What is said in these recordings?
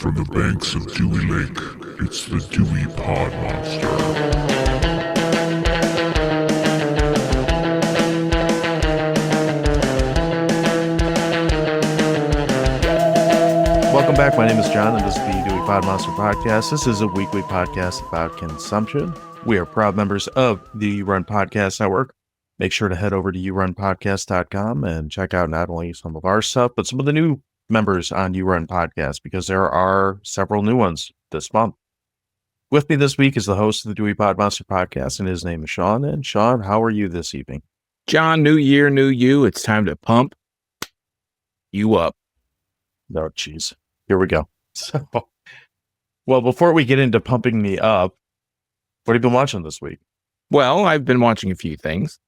From the banks of Dewey Lake, it's the Dewey Pod Monster. Welcome back. My name is John, and this is the Dewey Pod Monster Podcast. This is a weekly podcast about consumption. We are proud members of the You Run Podcast Network. Make sure to head over to yourunpodcast.com and check out not only some of our stuff, but some of the new members on You Run Podcast, because there are several new ones this month. With me this week is the host of the Dewey Pod Monster Podcast, and his name is Sean. And Sean, how are you this evening? John, new year, new you. It's time to pump you up. Oh, jeez. Here we go. So, well, before we get into pumping me up, what have you been watching this week? Well, I've been watching a few things.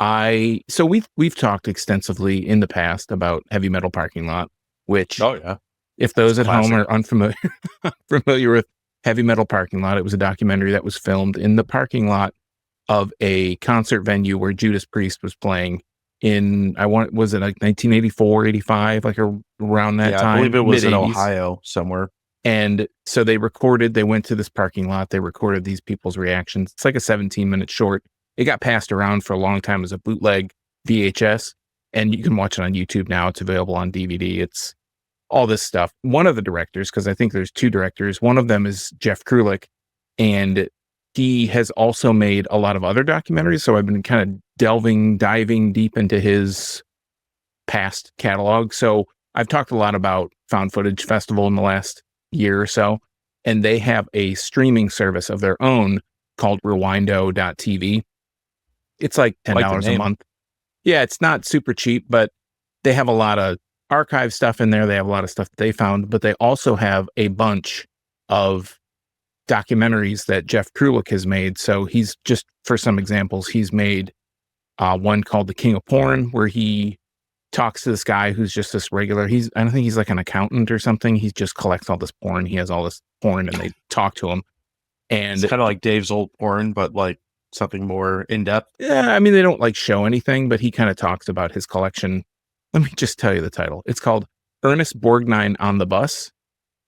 So we've talked extensively in the past about Heavy Metal Parking Lot, which, if those at home are unfamiliar with Heavy Metal Parking Lot, it was a documentary that was filmed in the parking lot of a concert venue where Judas Priest was playing in, was it like 1984, 85, like around that time? I believe it was mid-80s. in Ohio somewhere. And so they went to this parking lot, they recorded these people's reactions. It's like a 17-minute short. It got passed around for a long time as a bootleg VHS, and you can watch it on YouTube now. It's available on DVD. It's all this stuff. One of the directors, because I think there's two directors, one of them is Jeff Krulik, and he has also made a lot of other documentaries. So I've been kind of diving deep into his past catalog. So I've talked a lot about Found Footage Festival in the last year or so, and they have a streaming service of their own called Rewindo.tv. It's like $10 a month. Yeah, it's not super cheap, but they have a lot of archive stuff in there. They have a lot of stuff that they found, but they also have a bunch of documentaries that Jeff Krulik has made. So he's just, for some examples, he's made one called The King of Porn, where he talks to this guy who's just this regular, I don't think he's like an accountant or something. He just collects all this porn. He has all this porn and they talk to him. And it's kind of like Dave's Old Porn, but like something more in-depth. Yeah, I mean, they don't like show anything, but he kind of talks about his collection. Let me just tell you the title. It's called Ernest Borgnine on the Bus.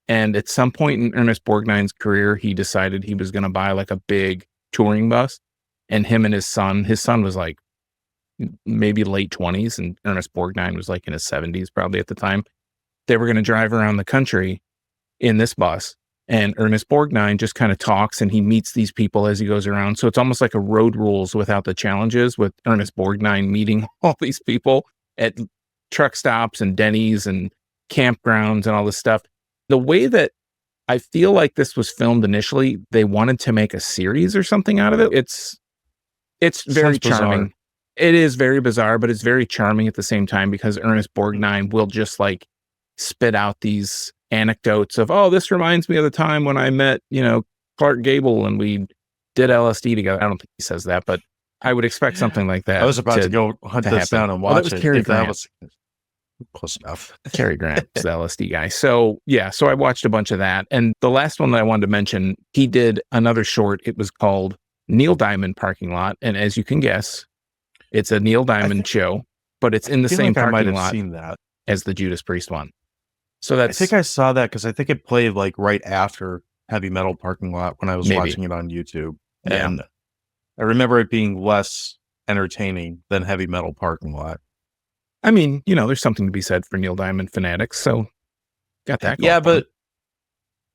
And at some point in Ernest Borgnine's career, he decided he was going to buy like a big touring bus. And him and his son was like maybe late 20s, and Ernest Borgnine was like in his 70s probably at the time. They were going to drive around the country in this bus. And Ernest Borgnine just kind of talks, and he meets these people as he goes around. So it's almost like a Road Rules without the challenges, with Ernest Borgnine meeting all these people at truck stops and Denny's and campgrounds and all this stuff. The way that I feel like this was filmed initially, they wanted to make a series or something out of it. It's very charming. Bizarre. It is very bizarre, but it's very charming at the same time, because Ernest Borgnine will just like spit out these anecdotes of, oh, this reminds me of the time when I met, Clark Gable and we did LSD together. I don't think he says that, but I would expect something like that. I was about to go hunt this down and watch it. Cary Grant. That was close enough. Cary Grant is the LSD guy. So yeah, so I watched a bunch of that. And the last one that I wanted to mention, he did another short. It was called Neil Diamond Parking Lot. And as you can guess, it's a Neil Diamond show, but it's in the same parking lot as the Judas Priest one. So I think I saw that because I think it played like right after Heavy Metal Parking Lot when I was watching it on YouTube. Yeah. And I remember it being less entertaining than Heavy Metal Parking Lot. I mean, there's something to be said for Neil Diamond fanatics. So got that. Yeah, but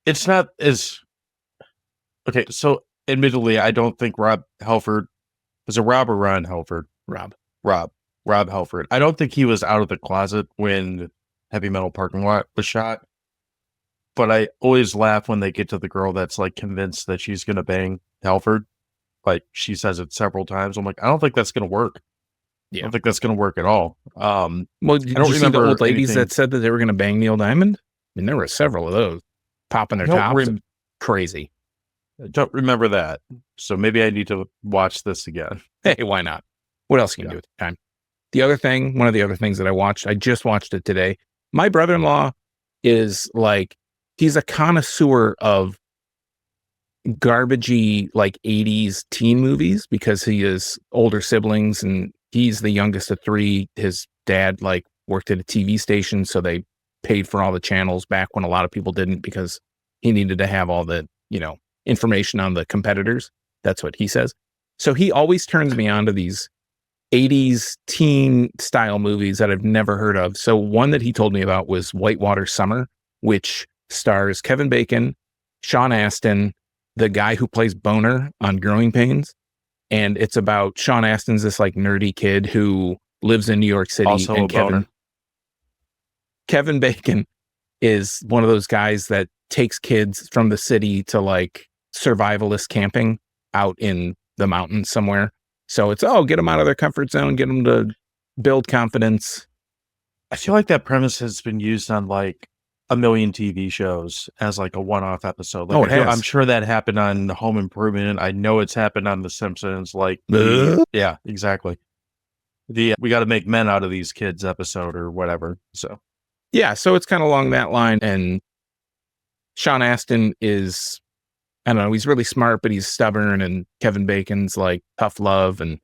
it's not as okay. So admittedly, I don't think Rob Halford was it Rob or Ron Halford? Rob Halford. I don't think he was out of the closet when Heavy Metal Parking Lot was shot, but I always laugh when they get to the girl that's like convinced that she's going to bang Halford. Like she says it several times. I'm like, I don't think that's going to work. Yeah. I don't think that's going to work at all. Well, did you see the old ladies that said that they were going to bang Neil Diamond? I mean, there were several of those popping their tops. Crazy. I don't remember that. So maybe I need to watch this again. Hey, why not? What else can you do at the time? One of the other things that I just watched it today. My brother-in-law is like, he's a connoisseur of garbagey, like 80s teen movies, because he has older siblings and he's the youngest of three. His dad like worked at a TV station, so they paid for all the channels back when a lot of people didn't, because he needed to have all the, information on the competitors. That's what he says. So he always turns me on to these 80s teen style movies that I've never heard of. So one that he told me about was Whitewater Summer, which stars Kevin Bacon, Sean Astin, the guy who plays Boner on Growing Pains. And it's about Sean Astin's this like nerdy kid who lives in New York City. Also and Kevin Bacon is one of those guys that takes kids from the city to like survivalist camping out in the mountains somewhere. So it's, get them out of their comfort zone, get them to build confidence. I feel like that premise has been used on like a million TV shows as like a one-off episode. Like, I'm sure that happened on Home Improvement. I know it's happened on The Simpsons. Like, yeah, exactly. We got to make men out of these kids episode or whatever. So, yeah, so it's kind of along that line. And Sean Astin is, I don't know, he's really smart, but he's stubborn. And Kevin Bacon's like tough love. And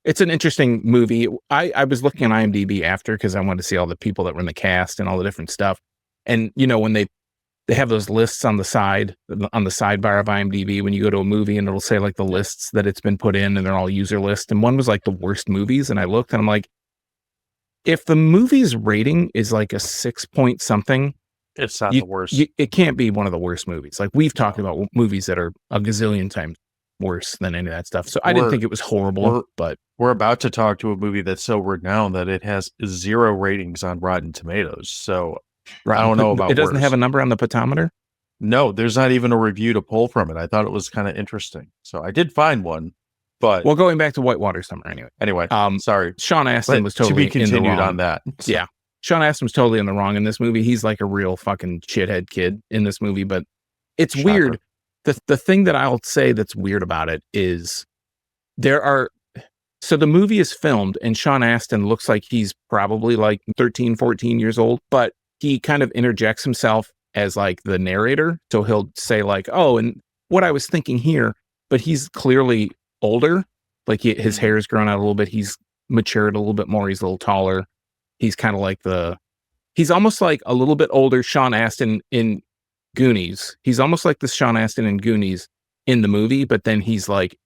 it's an interesting movie. I was looking at IMDb after because I wanted to see all the people that were in the cast and all the different stuff. And, when they have those lists on the side, on the sidebar of IMDb, when you go to a movie and it'll say like the lists that it's been put in and they're all user lists. And one was like the worst movies. And I looked and I'm like, if the movie's rating is like a 6 point something, it's not the worst. It can't be one of the worst movies. Like we've talked about movies that are a gazillion times worse than any of that stuff. So I didn't think it was horrible, but we're about to talk to a movie that's so renowned that it has 0 ratings on Rotten Tomatoes. So I don't know about it. Doesn't have a number on the petometer. No, there's not even a review to pull from it. I thought it was kind of interesting. So I did find one, but going back to Whitewater Summer anyway. Sorry. Sean Astin was totally to be continued on that. So. Yeah. Sean Astin was totally in the wrong in this movie. He's like a real fucking shithead kid in this movie, but it's weird. The thing that I'll say that's weird about it is so the movie is filmed and Sean Astin looks like he's probably like 13, 14 years old, but he kind of interjects himself as like the narrator. So he'll say like, and what I was thinking here, but he's clearly older. Like his hair has grown out a little bit. He's matured a little bit more. He's a little taller. He's kind of like he's almost like a little bit older Sean Astin in Goonies. He's almost like the Sean Astin in Goonies in the movie, but then he's like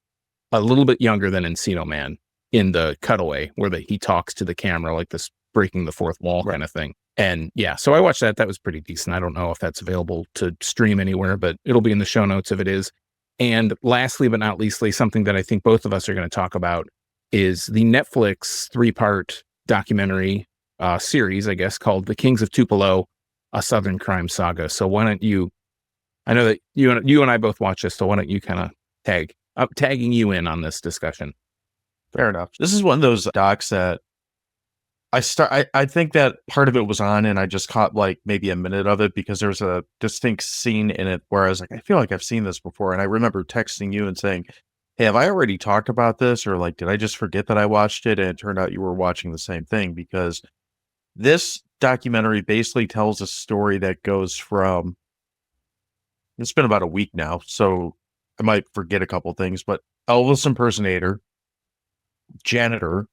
a little bit younger than Encino Man in the cutaway where he talks to the camera, like this breaking the fourth wall kind of thing. And yeah, so I watched that. That was pretty decent. I don't know if that's available to stream anywhere, but it'll be in the show notes if it is. And lastly, but not leastly, something that I think both of us are going to talk about is the Netflix 3-part documentary series, I guess, called The Kings of Tupelo, A Southern Crime Saga. So why don't you, I know that you and I both watch this, so why don't you kind of tagging you in on this discussion? Fair enough. This is one of those docs that I think that part of it was on and I just caught like maybe a minute of it because there's a distinct scene in it where I was like, I feel like I've seen this before. And I remember texting you and saying, hey, have I already talked about this? Or like, did I just forget that I watched it? And it turned out you were watching the same thing, because this documentary basically tells a story that goes from, it's been about a week now, so I might forget a couple things, but Elvis impersonator, janitor,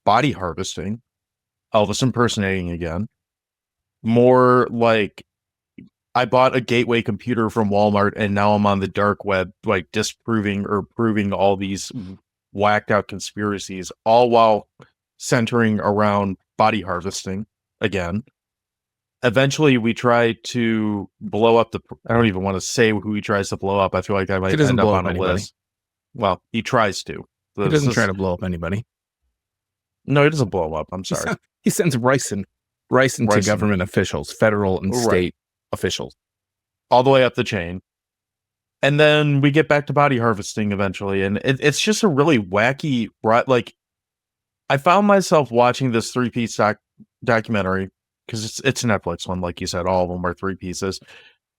body harvesting, Elvis impersonating again, more like I bought a gateway computer from Walmart and now I'm on the dark web, like disproving or proving all these whacked out conspiracies, all while centering around body harvesting again. Eventually we try to blow up I don't even want to say who he tries to blow up. I feel like I might end up on a list. Well, he tries to. He doesn't try to blow up anybody. No, he doesn't blow him up. I'm sorry. He sends ricin to government officials, federal and state officials. All the way up the chain. And then we get back to body harvesting eventually. And it's just a really wacky, like, I found myself watching this 3-piece documentary, because it's a Netflix one, like you said, all of them are 3 pieces.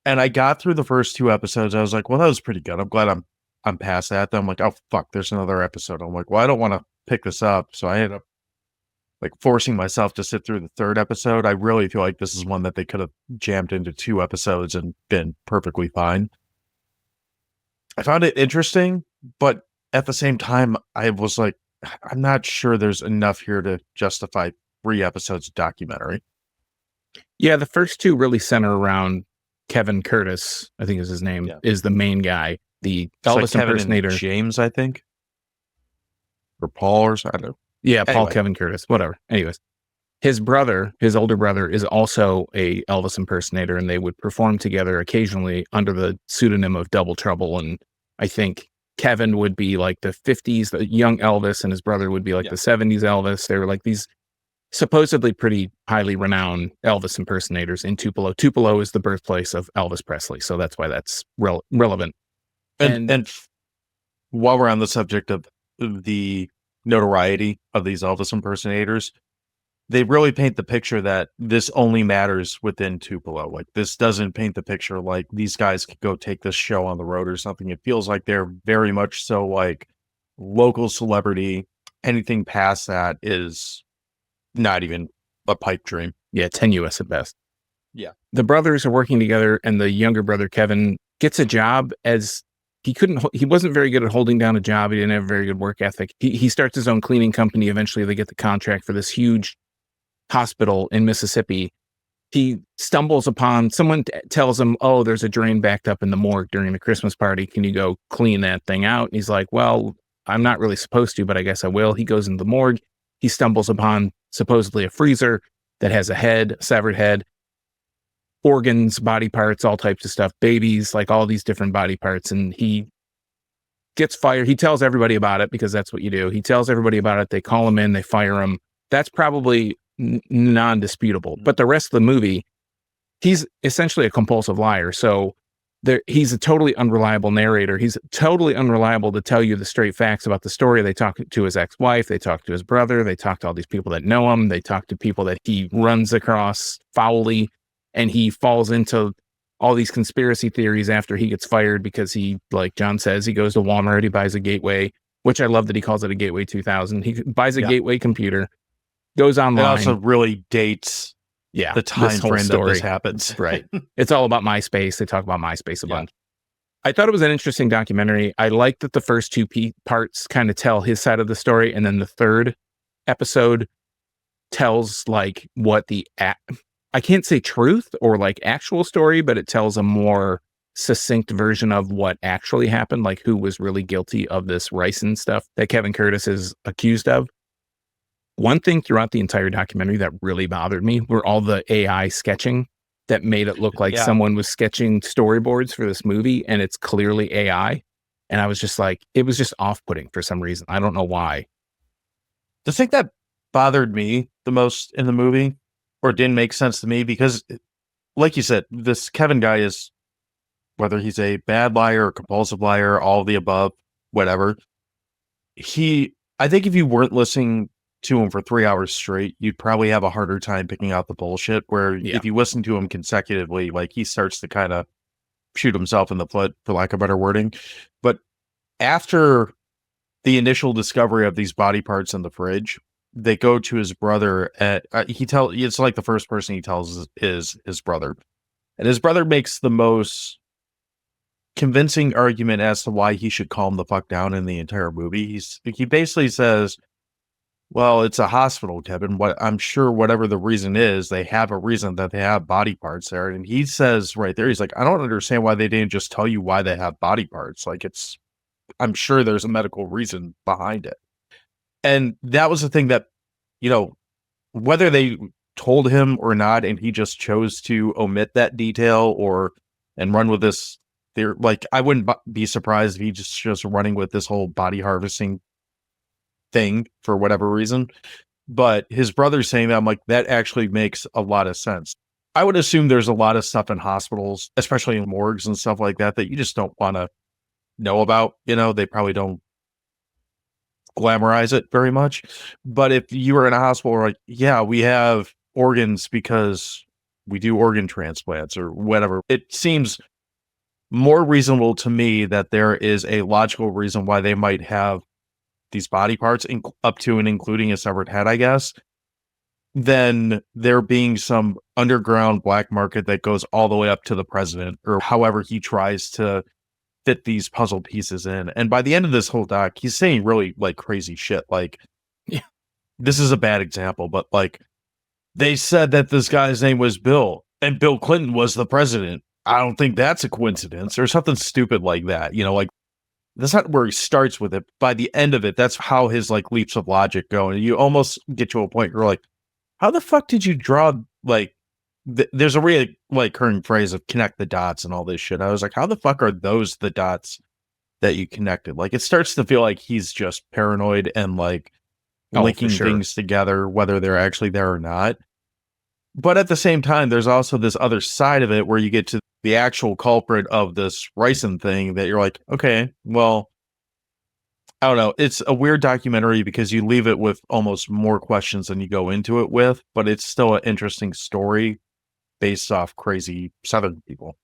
And I got through the first 2 episodes. I was like, well, that was pretty good. I'm glad I'm past that. Then I'm like, oh, fuck, there's another episode. I'm like, well, I don't want to pick this up. So I ended up like forcing myself to sit through the 3rd episode. I really feel like this is one that they could have jammed into 2 episodes and been perfectly fine. I found it interesting, but at the same time, I was like, I'm not sure there's enough here to justify 3 episodes of documentary. Yeah, the first two really center around Kevin Curtis, I think is his name, is the main guy. The It's Elvis like Kevin impersonator. and James, I think. Or Paul or something. I don't know. Yeah, Paul Anyway. Kevin Curtis, whatever. Anyways, his brother, his older brother, is also a Elvis impersonator, and they would perform together occasionally under the pseudonym of Double Trouble. And I think Kevin would be like the 50s, the young Elvis, and his brother would be like the 70s Elvis. They were like these supposedly pretty highly renowned Elvis impersonators in Tupelo. Tupelo is the birthplace of Elvis Presley, so that's why that's relevant. And while we're on the subject of the notoriety of these Elvis impersonators, they really paint the picture that this only matters within Tupelo. Like, this doesn't paint the picture like these guys could go take this show on the road or something. It feels like they're very much so like local celebrity. Anything past that is not even a pipe dream. Yeah, tenuous at best. Yeah. The brothers are working together, and the younger brother, Kevin, gets a job as he wasn't very good at holding down a job. He didn't have a very good work ethic. He starts his own cleaning company. Eventually, they get the contract for this huge hospital in Mississippi. He stumbles upon someone tells him, "Oh, there's a drain backed up in the morgue during the Christmas party. Can you go clean that thing out?" And he's like, "Well, I'm not really supposed to, but I guess I will." He goes into the morgue. He stumbles upon supposedly a freezer that has a head, a severed head, organs, body parts, all types of stuff, babies, like all these different body parts. And he gets fired. He tells everybody about it because that's what you do. He tells everybody about it. They call him in, they fire him. That's probably non-disputable. But the rest of the movie, he's essentially a compulsive liar. So he's a totally unreliable narrator. He's totally unreliable to tell you the straight facts about the story. They talk to his ex-wife. They talk to his brother. They talk to all these people that know him. They talk to people that he runs across foully. And he falls into all these conspiracy theories after he gets fired because he, like John says, he goes to Walmart, he buys a Gateway, which I love that he calls it a Gateway 2000. He buys a Gateway computer, goes online. It also really dates the time frame that this happens. Right. It's all about MySpace. They talk about MySpace a bunch. I thought it was an interesting documentary. I like that the first two parts kind of tell his side of the story, and then the third episode tells like what I can't say truth or like actual story, but it tells a more succinct version of what actually happened, like who was really guilty of this ricin stuff that Kevin Curtis is accused of. One thing throughout the entire documentary that really bothered me were all the AI sketching that made it look like someone was sketching storyboards for this movie, and it's clearly AI. And I was just like, it was just off-putting for some reason. I don't know why. The thing that bothered me the most in the movie, or didn't make sense to me, because like you said, this Kevin guy is, whether he's a bad liar or compulsive liar, all of the above, whatever. I think if you weren't listening to him for 3 hours straight, you'd probably have a harder time picking out the bullshit, where if you listen to him consecutively, like he starts to kind of shoot himself in the foot, for lack of better wording. But after the initial discovery of these body parts in the fridge, they go to his brother it's like the first person he tells is his brother. And his brother makes the most convincing argument as to why he should calm the fuck down in the entire movie. He basically says, well, it's a hospital, Kevin. I'm sure whatever the reason is, they have a reason that they have body parts there. And he says right there, he's like, I don't understand why they didn't just tell you why they have body parts. Like, I'm sure there's a medical reason behind it. And that was the thing that, whether they told him or not, and he just chose to omit that detail and run with this theory. Like, I wouldn't be surprised if he just running with this whole body harvesting thing for whatever reason. But his brother saying that, I'm like, that actually makes a lot of sense. I would assume there's a lot of stuff in hospitals, especially in morgues and stuff like that you just don't want to know about. They probably don't glamorize it very much. But if you were in a hospital, like, yeah, we have organs because we do organ transplants or whatever, it seems more reasonable to me that there is a logical reason why they might have these body parts up to and including a severed head, I guess, than there being some underground black market that goes all the way up to the president, or however he tries to fit these puzzle pieces in. And by the end of this whole doc, he's saying really like crazy shit. Like, this is a bad example, but like, they said that this guy's name was Bill and Bill Clinton was the president. I don't think that's a coincidence or something stupid like that. Like that's not where he starts with it. By the end of it, that's how his like leaps of logic go. And you almost get to a point where you're like, how the fuck did you draw like there's a really like recurring phrase of connect the dots and all this shit. I was like, how the fuck are those the dots that you connected? Like it starts to feel like he's just paranoid and like linking things together, whether they're actually there or not. But at the same time, there's also this other side of it where you get to the actual culprit of this ricin thing that you're like, okay, well, I don't know. It's a weird documentary because you leave it with almost more questions than you go into it with, but it's still an interesting story based off crazy Southern people.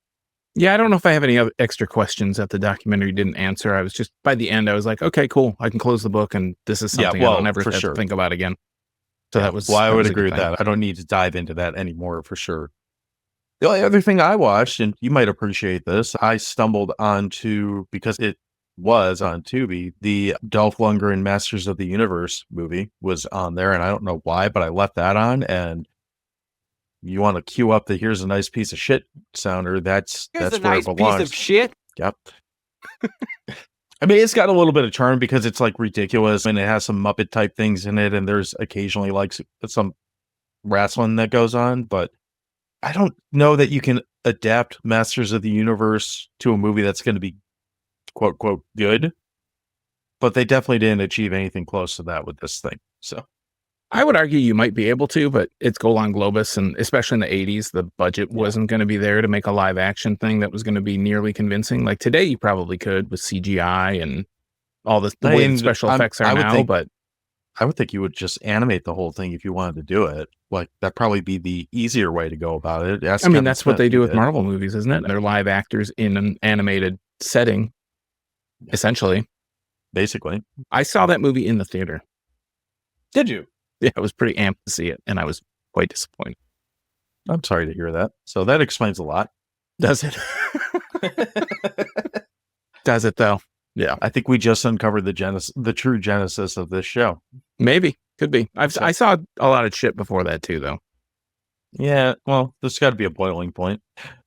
Yeah, I don't know if I have any other extra questions that the documentary didn't answer. I was just, by the end, I was like, okay, cool. I can close the book, and this is something I don't ever have to think about again. So that was... Well, I would agree with that. I don't need to dive into that anymore, for sure. The only other thing I watched, and you might appreciate this, I stumbled onto, because it was on Tubi, the Dolph Lundgren Masters of the Universe movie was on there, and I don't know why, but I left that on, and you want to cue up the here's a nice piece of shit sounder, that's where it belongs. Piece of shit? Yep. I mean, it's got a little bit of charm because it's like ridiculous and it has some Muppet type things in it, and there's occasionally like some wrestling that goes on, but I don't know that you can adapt Masters of the Universe to a movie that's going to be quote, quote, good, but they definitely didn't achieve anything close to that with this thing. So I would argue you might be able to, but it's Golan Globus, and especially in the 80s, the budget wasn't going to be there to make a live action thing that was going to be nearly convincing. Like today, you probably could with CGI and all the way the special effects are now, but I would think you would just animate the whole thing if you wanted to do it. Like that'd probably be the easier way to go about it. That's what they do with Marvel movies, isn't it? They're live actors in an animated setting, essentially. Basically. I saw that movie in the theater. Did you? Yeah, I was pretty amped to see it, and I was quite disappointed. I'm sorry to hear that. So that explains a lot. Does it? Does it, though? Yeah. I think we just uncovered the true genesis of this show. Maybe. Could be. I saw a lot of shit before that, too, though. Yeah, well, there's got to be a boiling point.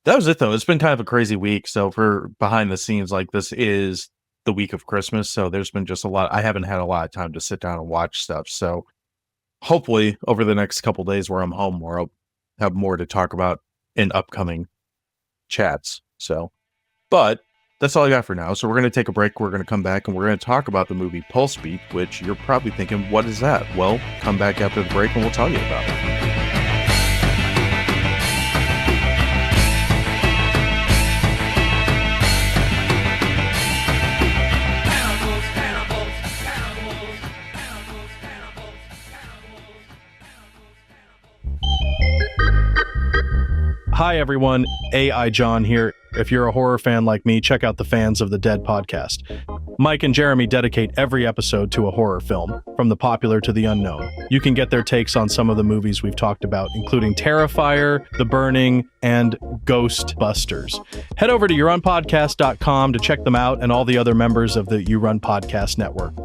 That was it, though. It's been kind of a crazy week. So for behind the scenes, like this is the week of Christmas. So there's been just a lot. I haven't had a lot of time to sit down and watch stuff. So hopefully over the next couple days where I'm home more, I'll have more to talk about in upcoming chats. So, but that's all I got for now. So we're going to take a break. We're going to come back and we're going to talk about the movie PulseBeat, which you're probably thinking, what is that? Well, come back after the break and we'll tell you about it. Hi everyone, AI John here. If you're a horror fan like me, check out the Fans of the Dead podcast. Mike and Jeremy dedicate every episode to a horror film, from the popular to the unknown. You can get their takes on some of the movies we've talked about, including Terrifier, The Burning, and Ghostbusters. Head over to yourunpodcast.com to check them out and all the other members of the You Run Podcast Network.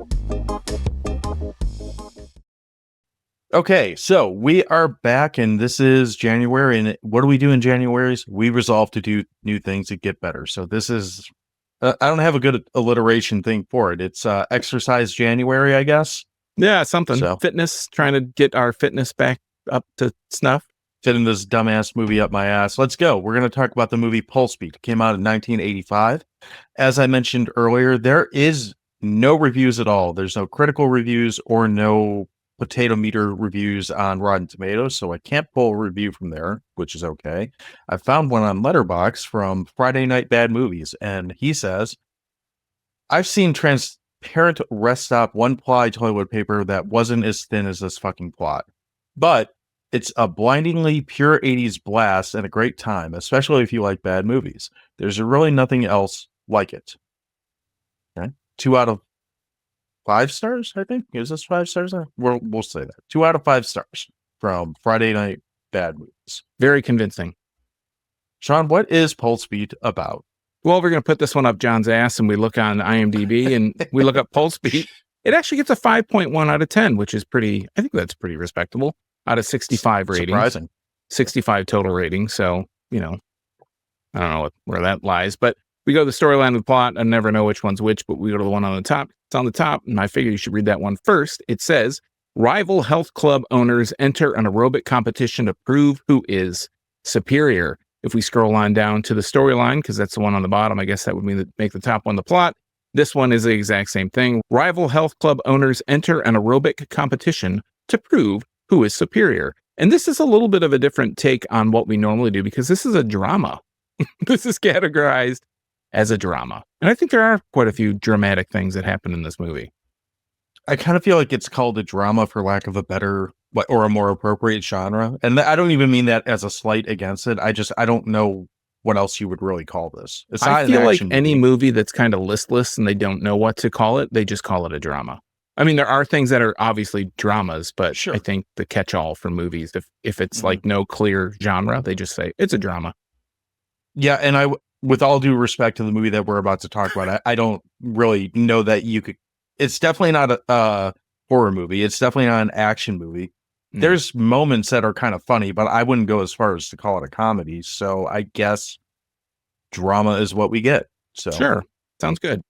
Okay, so we are back, and this is January, and what do we do in January? We resolve to do new things to get better. So this is, I don't have a good alliteration thing for it. It's Exercise January, I guess. Yeah, something. So, fitness, trying to get our fitness back up to snuff. Fitting this dumbass movie up my ass. Let's go. We're going to talk about the movie PulseBeat. It came out in 1985. As I mentioned earlier, there is no reviews at all. There's no critical reviews or no potato meter reviews on Rotten Tomatoes, so I can't pull a review from there, which is okay. I found one on Letterboxd from Friday Night Bad Movies, and he says, I've seen transparent rest stop one-ply toilet paper that wasn't as thin as this fucking plot, but it's a blindingly pure 80s blast and a great time, especially if you like bad movies. There's really nothing else like it. Okay? 2 out of 5 stars, I think. Is this 5 stars? We'll say that. 2 out of 5 stars from Friday Night Bad Movies. Very convincing. Sean, what is PulseBeat about? Well, we're going to put this one up John's ass, and we look on IMDb, and we look up PulseBeat. It actually gets a 5.1 out of 10, which is pretty, I think that's pretty respectable. out of 65 ratings. Surprising. 65 total rating. So, I don't know where that lies, but we go to the storyline of the plot. I never know which one's which, but we go to the one on the top. It's on the top, and I figure you should read that one first. It says, rival health club owners enter an aerobic competition to prove who is superior. If we scroll on down to the storyline, because that's the one on the bottom, I guess that would mean make the top one the plot. This one is the exact same thing. Rival health club owners enter an aerobic competition to prove who is superior. And this is a little bit of a different take on what we normally do, because this is a drama. This is categorized as a drama. And I think there are quite a few dramatic things that happen in this movie. I kind of feel like it's called a drama for lack of a better or a more appropriate genre. And I don't even mean that as a slight against it. I don't know what else you would really call this. It's not I feel an like action any movie. movie that's kind of listless and they don't know what to call it, they just call it a drama. I mean, there are things that are obviously dramas, but Sure. I think the catch-all for movies, if it's like no clear genre, they just say it's a drama. Yeah, and with all due respect to the movie that we're about to talk about, I don't really know that you could. It's definitely not a horror movie. It's definitely not an action movie. There's moments that are kind of funny, but I wouldn't go as far as to call it a comedy. So I guess drama is what we get. So Sure. Sounds good.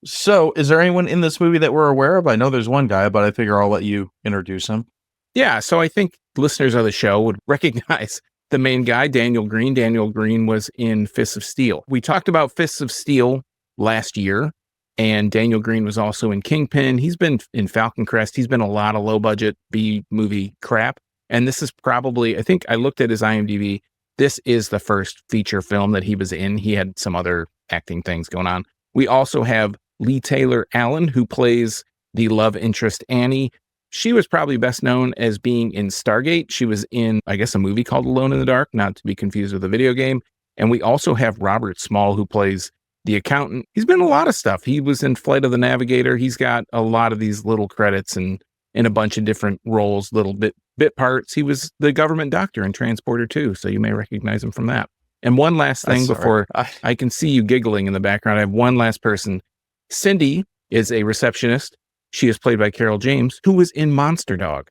So is there anyone in this movie that we're aware of? I know there's one guy, but I figure I'll let you introduce him. Yeah, so I think listeners of the show would recognize the main guy, Daniel Greene. Daniel Greene was in Fists of Steel. We talked about Fists of Steel last year, and Daniel Greene was also in Kingpin. He's been in Falcon Crest. He's been a lot of low-budget B-movie crap. And this is probably, I think I looked at his IMDb, this is the first feature film that he was in. He had some other acting things going on. We also have Lee Taylor-Allan, who plays the love interest Annie. She was probably best known as being in Stargate. She was in, I guess, a movie called Alone in the Dark, not to be confused with a video game. And we also have Robert Small, who plays the accountant. He's been in a lot of stuff. He was in Flight of the Navigator. He's got a lot of these little credits and in a bunch of different roles, little bit parts. He was the government doctor in Transporter 2, so you may recognize him from that. And one last thing before I can see you giggling in the background. I have one last person. Cindy is a receptionist. She is played by Carol James, who was in Monster Dog.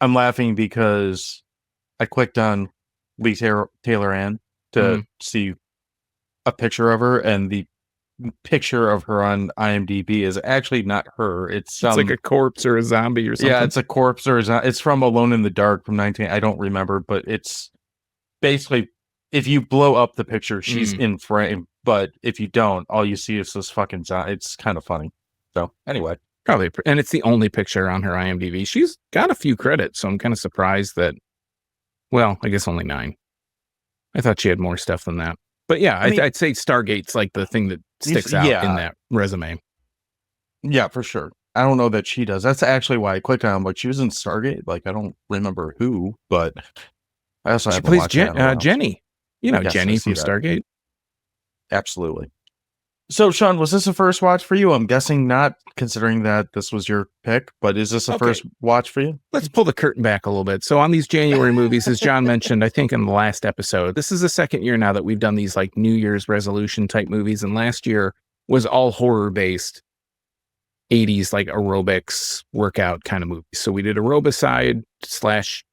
I'm laughing because I clicked on Lee Taylor-Allan to see a picture of her, and the picture of her on IMDb is actually not her. It's like a corpse or a zombie or something. Yeah, it's a corpse or it's from Alone in the Dark from I don't remember, but it's basically if you blow up the picture, she's in frame, but if you don't, all you see is this fucking zombie. It's kind of funny. So anyway, probably, and it's the only picture on her IMDb. She's got a few credits, so I'm kind of surprised that. Well, I guess only 9. I thought she had more stuff than that. But yeah, I'd say Stargate's like the thing that sticks out in that resume. Yeah, for sure. I don't know that she does. That's actually why I clicked on. Like she was in Stargate. Like I don't remember who, but I also she plays Jenny. You know, Jenny from Stargate. Absolutely. So, Sean, was this a first watch for you? I'm guessing not, considering that this was your pick, but is this a first watch for you? Let's pull the curtain back a little bit. So on these January movies, as John mentioned, I think in the last episode, this is the second year now that we've done these like New Year's resolution type movies. And last year was all horror based 80s, like aerobics workout kind of movies. So we did Aerobicide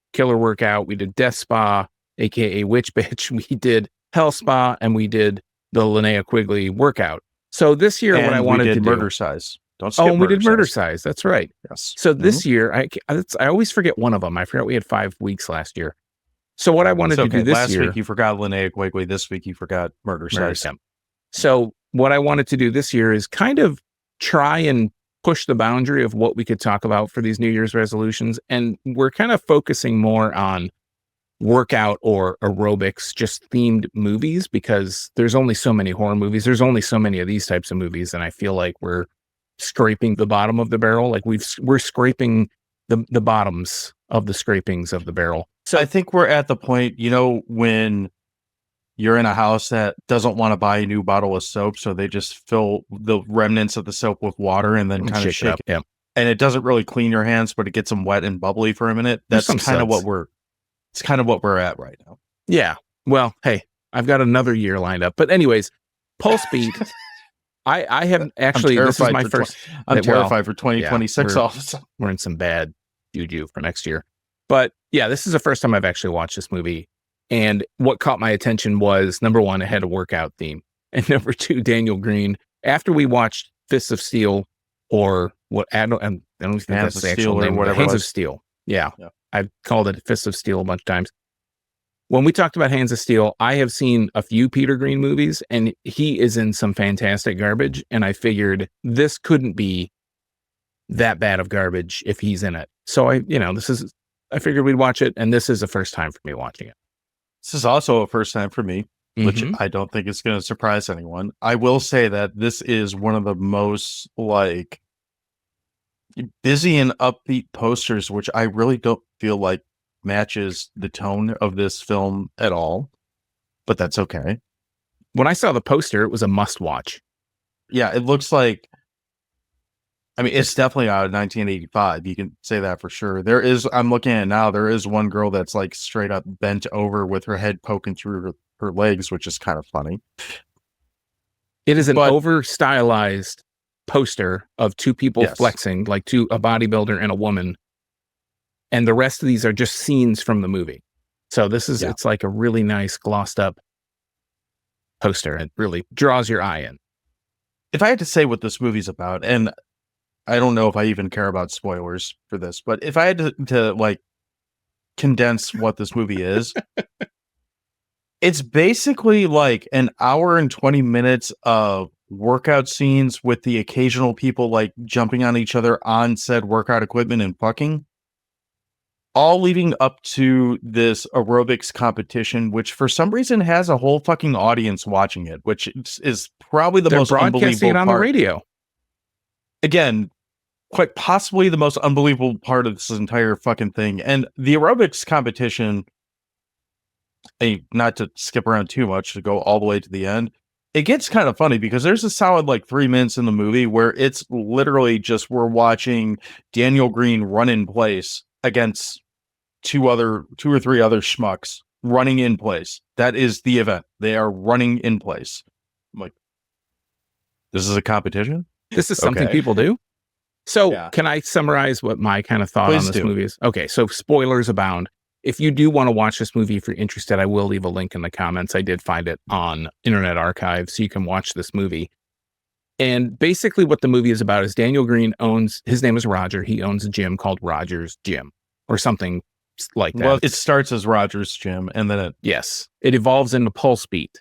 / Killer Workout. We did Death Spa, AKA Witch Bitch. We did Hell Spa, and we did the Linnea Quigley workout. So this year, what I wanted to do, Murdercise. Don't skip we did Murdercise. That's right. Yes. So this year, I always forget one of them. I forgot we had 5 weeks last year. So what I wanted to do this year, last week you forgot Linnea Quigley. This week you forgot Murdercise. So what I wanted to do this year is kind of try and push the boundary of what we could talk about for these New Year's resolutions, and we're kind of focusing more on workout or aerobics, just themed movies, because there's only so many horror movies. There's only so many of these types of movies. And I feel like we're scraping the bottom of the barrel. Like we're scraping the bottoms of the scrapings of the barrel. So I think we're at the point, when you're in a house that doesn't want to buy a new bottle of soap, so they just fill the remnants of the soap with water and then kind of shake it. Yeah. And it doesn't really clean your hands, but it gets them wet and bubbly for a minute. That's kind of what we're at right now. Yeah. Well, hey, I've got another year lined up. But anyways, PulseBeat. I haven't actually. This is my first. I'm terrified for 2026. We're in some bad juju for next year. But yeah, this is the first time I've actually watched this movie. And what caught my attention was, number one, it had a workout theme. And number two, Daniel Greene. After we watched Fists of Steel, or what, I don't think that's the actual name, but Hands of Steel. Yeah. I've called it Fists of Steel a bunch of times. When we talked about Hands of Steel, I have seen a few Peter Greene movies, and he is in some fantastic garbage. And I figured this couldn't be that bad of garbage if he's in it. So I figured we'd watch it, and this is the first time for me watching it. This is also a first time for me, which I don't think is going to surprise anyone. I will say that this is one of the most like busy and upbeat posters, which I really don't feel like matches the tone of this film at all, but that's okay. When I saw the poster, it was a must watch. Yeah, it looks like, I mean, it's definitely out of 1985. You can say that for sure. I'm looking at it now, there is one girl that's like straight up bent over with her head poking through her legs, which is kind of funny. It is an over stylized poster of two people flexing, like a bodybuilder and a woman. And the rest of these are just scenes from the movie. So it's like a really nice glossed up poster. It really draws your eye in. If I had to say what this movie's about, and I don't know if I even care about spoilers for this, but if I had to like condense what this movie is, it's basically like an hour and 20 minutes of workout scenes with the occasional people like jumping on each other on said workout equipment and fucking, all leading up to this aerobics competition, which for some reason has a whole fucking audience watching it, which is probably the most unbelievable on part. The radio. Again, quite possibly the most unbelievable part of this entire fucking thing. And the aerobics competition, not to skip around too much, to go all the way to the end, it gets kind of funny because there's a solid like 3 minutes in the movie where it's literally just we're watching Daniel Greene run in place against two or three other schmucks running in place. That is the event. They are running in place. I'm like, this is a competition? This is something people do? So Can I summarize what my kind of thought on this movie is? Okay, so spoilers abound. If you do want to watch this movie, if you're interested, I will leave a link in the comments. I did find it on Internet Archive, so you can watch this movie. And basically what the movie is about is Daniel Greene his name is Roger. He owns a gym called Roger's Gym or something like that. Well, it starts as Roger's Gym and then it evolves into PulseBeat.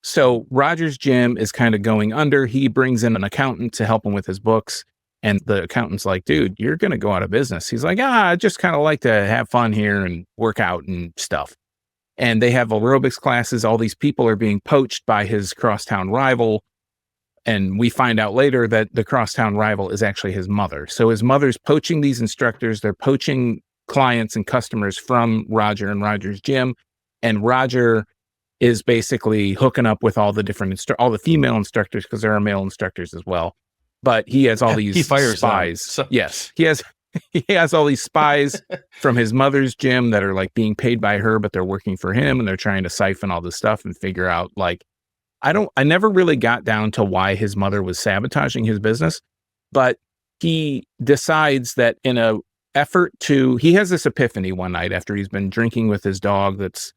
So Roger's Gym is kind of going under. He brings in an accountant to help him with his books. And the accountant's like, dude, you're going to go out of business. He's like, I just kind of like to have fun here and work out and stuff. And they have aerobics classes. All these people are being poached by his crosstown rival. And we find out later that the crosstown rival is actually his mother. So his mother's poaching these instructors. They're poaching clients and customers from Roger and Roger's Gym. And Roger is basically hooking up with all the different all the female instructors, because there are male instructors as well. But he has all these spies. So. Yes, he has all these spies from his mother's gym that are like being paid by her, but they're working for him, and they're trying to siphon all this stuff and figure out like, I never really got down to why his mother was sabotaging his business, but he decides that in a effort he has this epiphany one night after he's been drinking with his dog that's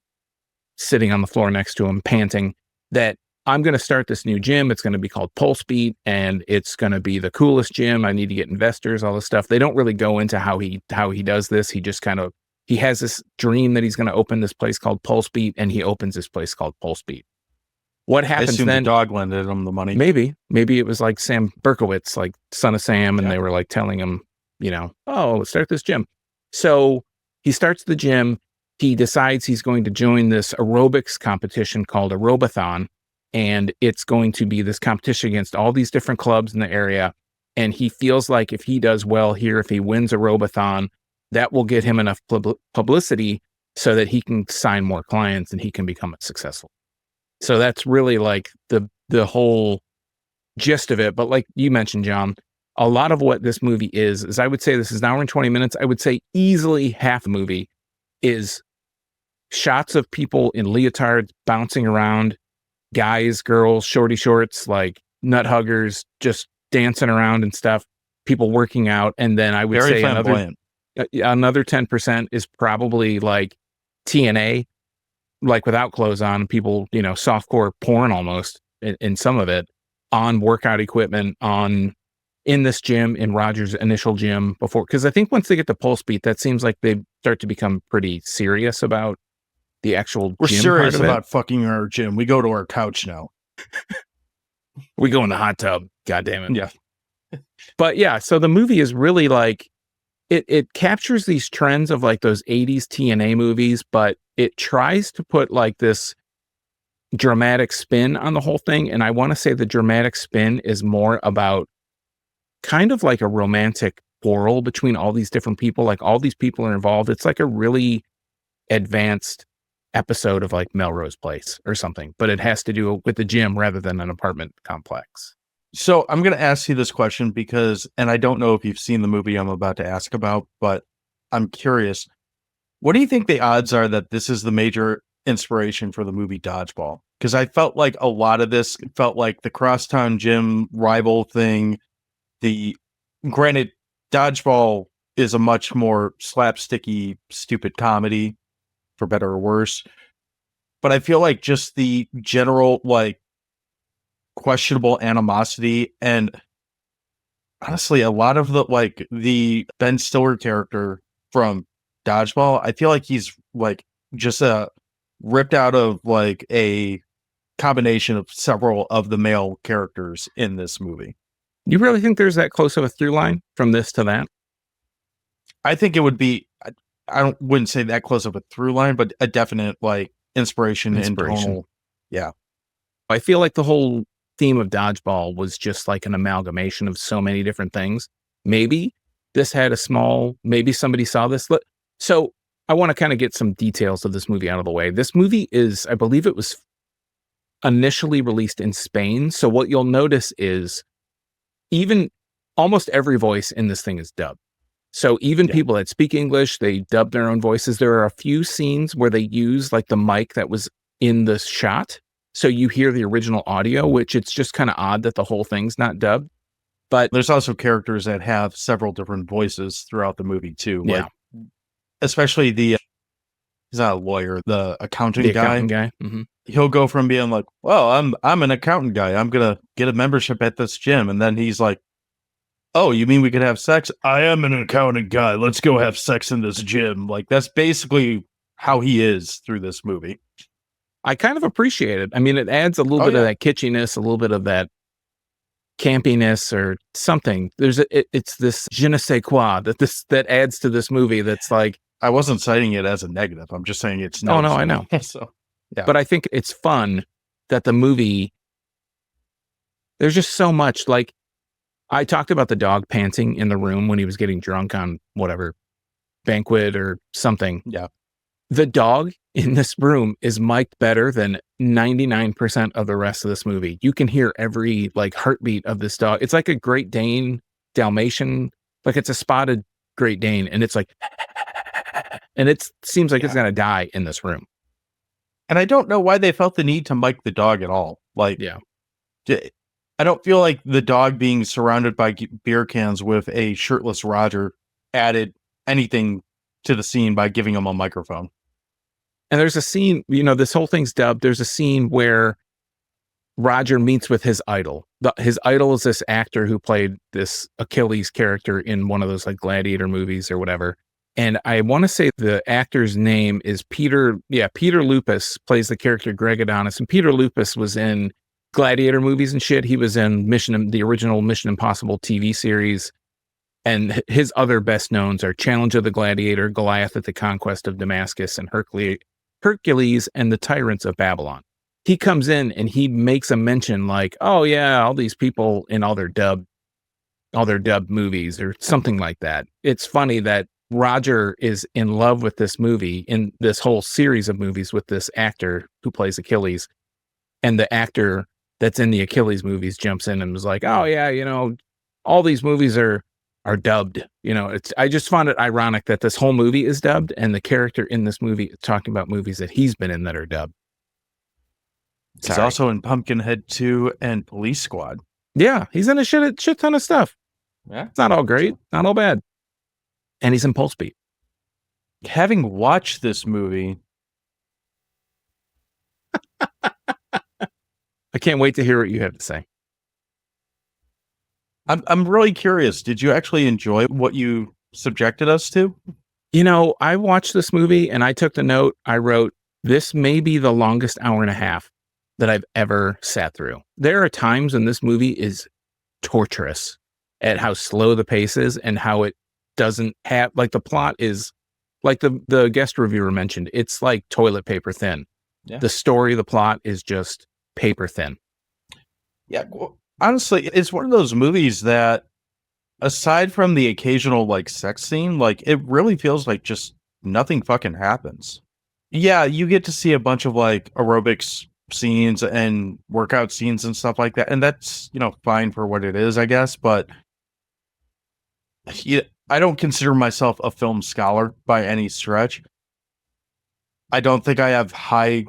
sitting on the floor next to him, panting, that I'm going to start this new gym. It's going to be called PulseBeat, and it's going to be the coolest gym. I need to get investors, all this stuff. They don't really go into how he does this. He just he has this dream that he's going to open this place called PulseBeat, and he opens this place called PulseBeat. What happens then? The dog lended him the money. Maybe it was like Sam Berkowitz, like Son of Sam, and they were like telling him, let's start this gym. So he starts the gym. He decides he's going to join this aerobics competition called Aerobathon. And it's going to be this competition against all these different clubs in the area. And he feels like if he does well here, if he wins a Aerobathon, that will get him enough publicity so that he can sign more clients and he can become successful. So that's really like the whole gist of it. But like you mentioned, John, a lot of what this movie is I would say this is an hour and 20 minutes. I would say easily half the movie is shots of people in leotards bouncing around, guys, girls, shorty shorts, like nut huggers, just dancing around and stuff, people working out. And then I would say Another 10% is probably like TNA, like without clothes on, people, softcore porn almost in some of it, on workout equipment, in this gym, in Roger's initial gym before. Because I think once they get to PulseBeat, that seems like they start to become pretty serious about the actual We're gym serious part of about fucking our gym. We go to our couch now. We go in the hot tub. God damn it. Yeah. But yeah, so the movie is really like, it captures these trends of like those 80s TNA movies, but it tries to put like this dramatic spin on the whole thing. And I want to say the dramatic spin is more about kind of like a romantic quarrel between all these different people. Like all these people are involved. It's like a really advanced episode of like Melrose Place or something, but it has to do with the gym rather than an apartment complex. So I'm going to ask you this question because, and I don't know if you've seen the movie I'm about to ask about, but I'm curious. What do you think the odds are that this is the major inspiration for the movie Dodgeball? Because I felt like a lot of this felt like the crosstown gym rival thing. Granted, Dodgeball is a much more slapsticky, stupid comedy, for better or worse. But I feel like just the general, like, questionable animosity, and honestly a lot of the Ben Stiller character from Dodgeball, I feel like he's like just ripped out of like a combination of several of the male characters in this movie. You really think there's that close of a through line from this to that? I think it would be, wouldn't say that close of a through line, but a definite like inspiration. And tonal. Yeah. I feel like the whole theme of Dodgeball was just like an amalgamation of so many different things. Maybe this had maybe somebody saw this. So I want to kind of get some details of this movie out of the way. This movie is, I believe it was initially released in Spain. So what you'll notice is even almost every voice in this thing is dubbed. So even people that speak English, they dub their own voices. There are a few scenes where they use like the mic that was in the shot. So you hear the original audio, which it's just kind of odd that the whole thing's not dubbed. But there's also characters that have several different voices throughout the movie too. Yeah. Like, especially he's not a lawyer, the accounting guy. Mm-hmm. He'll go from being like, well, I'm an accountant guy. I'm going to get a membership at this gym. And then he's like, oh, you mean we could have sex? I am an accountant guy. Let's go have sex in this gym. Like, that's basically how he is through this movie. I kind of appreciate it. I mean, it adds a little bit of that kitschiness, a little bit of that campiness or something. It's this je ne sais quoi that adds to this movie. That's like, I wasn't citing it as a negative. I'm just saying it's no, I know. So, yeah. But I think it's fun that the movie, there's just so much. Like, I talked about the dog panting in the room when he was getting drunk on whatever banquet or something. Yeah. The dog in this room is mic'd better than 99% of the rest of this movie. You can hear every like heartbeat of this dog. It's like a Great Dane Dalmatian, like it's a spotted Great Dane, and it's like, and it seems like it's gonna die in this room. And I don't know why they felt the need to mic the dog at all. Like, I don't feel like the dog being surrounded by beer cans with a shirtless Roger added anything to the scene by giving him a microphone. And there's a scene, this whole thing's dubbed. There's a scene where Roger meets with his idol. His idol is this actor who played this Achilles character in one of those like Gladiator movies or whatever. And I want to say the actor's name is Peter. Yeah, Peter Lupus plays the character Greg Adonis. And Peter Lupus was in Gladiator movies and shit. He was in the original Mission Impossible TV series. And his other best knowns are Challenge of the Gladiator, Goliath at the Conquest of Damascus, and Hercules and the Tyrants of Babylon. He comes in and he makes a mention like, oh yeah, all these people in all their dubbed movies or something like that. It's funny that Roger is in love with this movie, in this whole series of movies with this actor who plays Achilles. And the actor that's in the Achilles movies jumps in and was like, oh yeah, all these movies are dubbed. I just found it ironic that this whole movie is dubbed and the character in this movie is talking about movies that he's been in that are dubbed. He's also in Pumpkinhead 2 and Police Squad. Yeah, he's in a shit ton of stuff. Yeah. It's not all great, not all bad. and he's in PulseBeat. Having watched this movie, I can't wait to hear what you have to say. I'm really curious. Did you actually enjoy what you subjected us to? You know, I watched this movie and I took the note. I wrote, this may be the longest hour and a half that I've ever sat through. There are times when this movie is torturous at how slow the pace is and how it doesn't have, like, the plot is, like the guest reviewer mentioned, it's like toilet paper thin. Yeah. The story, the plot is just paper thin. Yeah, well, honestly, it's one of those movies that, aside from the occasional like sex scene, like it really feels like just nothing fucking happens. Yeah, you get to see a bunch of like aerobics scenes and workout scenes and stuff like that, and that's, you know, fine for what it is, I guess. But yeah, I don't consider myself a film scholar by any stretch. I don't think I have high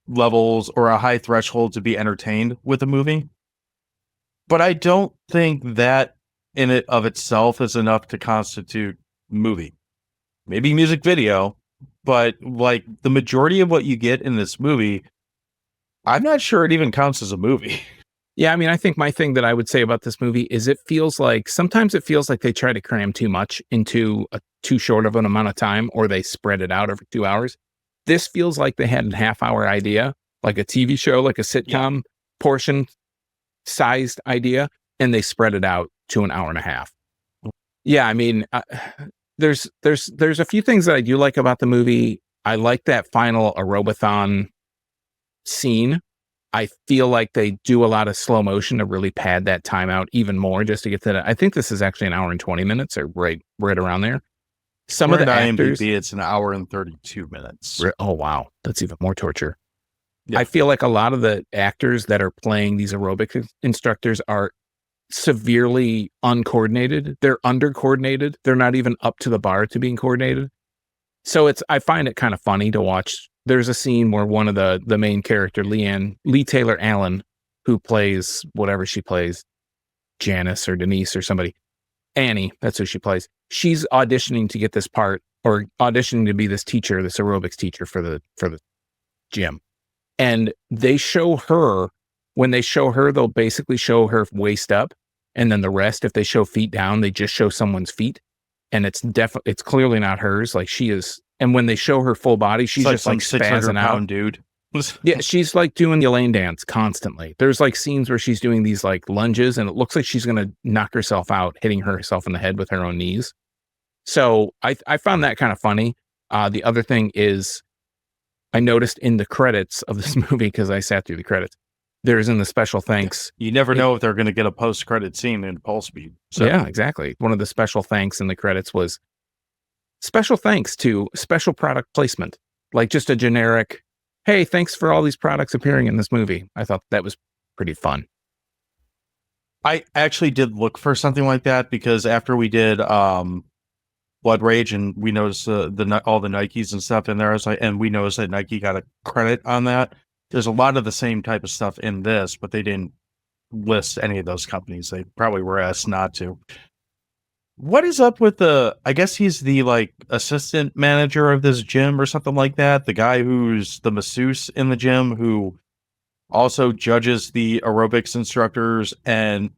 levels or a high threshold to be entertained with a movie. But I don't think that in it of itself is enough to constitute movie. Maybe music video, but like the majority of what you get in this movie, I'm not sure it even counts as a movie. Yeah, I mean, I think my thing that I would say about this movie is sometimes it feels like they try to cram too much into a too short of an amount of time, or they spread it out over 2 hours. This feels like they had a half-hour idea, like a TV show, like a sitcom portion sized idea, and they spread it out to an hour and a half. Yeah, I mean, there's a few things that I do like about the movie. I like that final aerobathon scene. I feel like they do a lot of slow motion to really pad that time out even more, just to get to that. I think this is actually an hour and 20 minutes, or right around there. Some of the actors, IMDb, it's an hour and 32 minutes. Oh wow, that's even more torture. Yeah. I feel like a lot of the actors that are playing these aerobic instructors are severely uncoordinated. They're under-coordinated. They're not even up to the bar to being coordinated. So I find it kind of funny to watch. There's a scene where one of the main character, Lee Taylor-Allan, who plays whatever she plays, Janice or Denise or somebody, Annie, that's who she plays. She's auditioning to get this part, or auditioning to be this teacher, this aerobics teacher for the gym. And they show her, when they show her, they'll basically show her waist up, and then the rest, if they show feet down, they just show someone's feet. And it's clearly not hers. Like, she is, and when they show her full body, she's just like 600 spazzing out. pound dude. Yeah, she's like doing the Elaine dance constantly. There's like scenes where she's doing these like lunges, and it looks like she's gonna knock herself out, hitting herself in the head with her own knees. So I found that kind of funny. The other thing is, I noticed in the credits of this movie, because I sat through the credits, there's in the special thanks. You never know if they're going to get a post-credit scene in PulseBeat. So. Yeah, exactly. One of the special thanks in the credits was special thanks to special product placement, like just a generic, hey, thanks for all these products appearing in this movie. I thought that was pretty fun. I actually did look for something like that, because after we did Blood Rage and we noticed all the Nikes and stuff in there, I was like, and we noticed that Nike got a credit on that. There's a lot of the same type of stuff in this, but they didn't list any of those companies. They probably were asked not to. What is up with I guess he's the like assistant manager of this gym or something like that. The guy who's the masseuse in the gym, who also judges the aerobics instructors and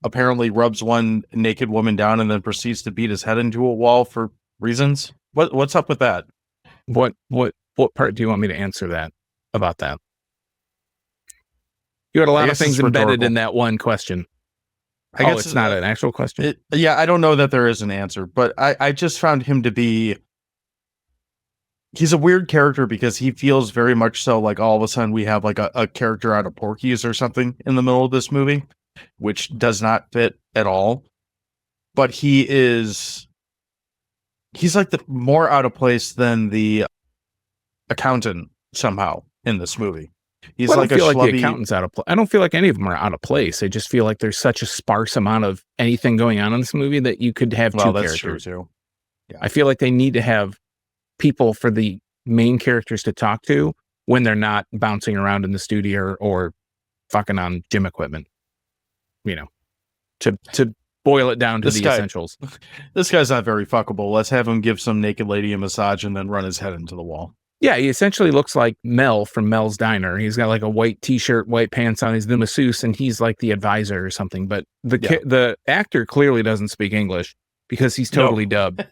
apparently rubs one naked woman down and then proceeds to beat his head into a wall for reasons. What's up with that? What part do you want me to answer about that? You had a lot of things embedded in that one question. I guess it's not an actual question. Yeah, I don't know that there is an answer, but I just found him to be, he's a weird character, because he feels very much so like all of a sudden we have like a character out of Porky's or something in the middle of this movie, which does not fit at all. But he's like the more out of place than the accountant somehow in this movie. He's like a like schlubby... the accountant's out of place. I don't feel like any of them are out of place. I just feel like there's such a sparse amount of anything going on in this movie that you could have two that's characters. True too. Yeah. I feel like they need to have people for the main characters to talk to when they're not bouncing around in the studio or fucking on gym equipment. You know, to boil it down to This the guy- essentials. This guy's not very fuckable. Let's have him give some naked lady a massage and then run his head into the wall. Yeah, he essentially looks like Mel from Mel's Diner. He's got like a white t-shirt, white pants on. He's the masseuse, and he's like the advisor or something. But the actor clearly doesn't speak English because he's totally dubbed